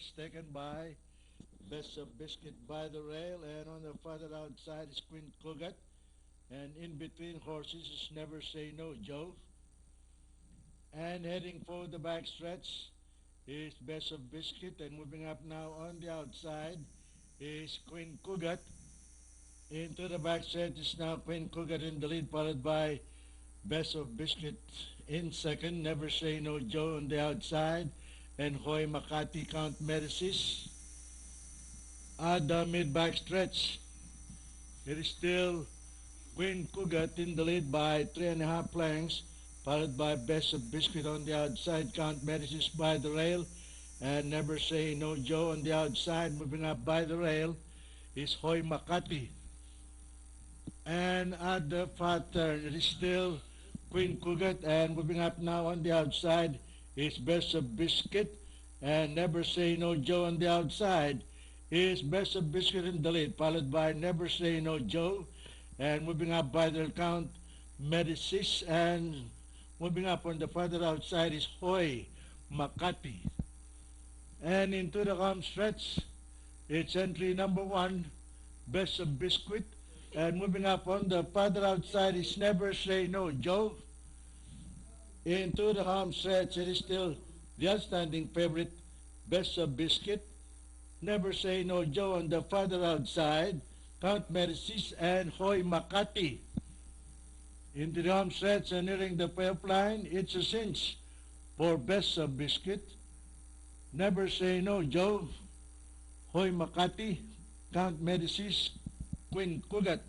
horse taken by Best of Biscuit by the rail, and on the farther outside is Queen Cugat, and in between horses is Never Say No Joe. And heading for the backstretch is Best of Biscuit, and moving up now on the outside is Queen Cugat. Into the backstretch is now Queen Cugat in the lead, followed by Best of Biscuit in second, Never Say No Joe on the outside, and Hoy Makati Count Medicis. At the mid-back stretch, it is still Queen Cugat in the lead by 3.5 lengths, followed by Best of Biscuit on the outside, Count Medicis by the rail, and Never Say No Joe on the outside. Moving up by the rail is Hoy Makati. And at the fat turn, it is still Queen Cugat, and moving up now on the outside is Best of Biscuit, and Never Say No Joe on the outside is Best of Biscuit in the lead, followed by Never Say No Joe, and moving up by the count, Medicis, and moving up on the further outside is Hoy Makati. And into the home stretch, it's entry number 1, Best of Biscuit, and moving up on the further outside is Never Say No Joe. Into the home stretch, it is still the outstanding favorite, Best of Biscuit, Never Say No Joe on the further outside, Count Medicis, and Hoy Makati. Into the home stretch and nearing the payoff line, it's a cinch for Best of Biscuit, Never Say No Joe, Hoy Makati, Count Medicis, Queen Cugat.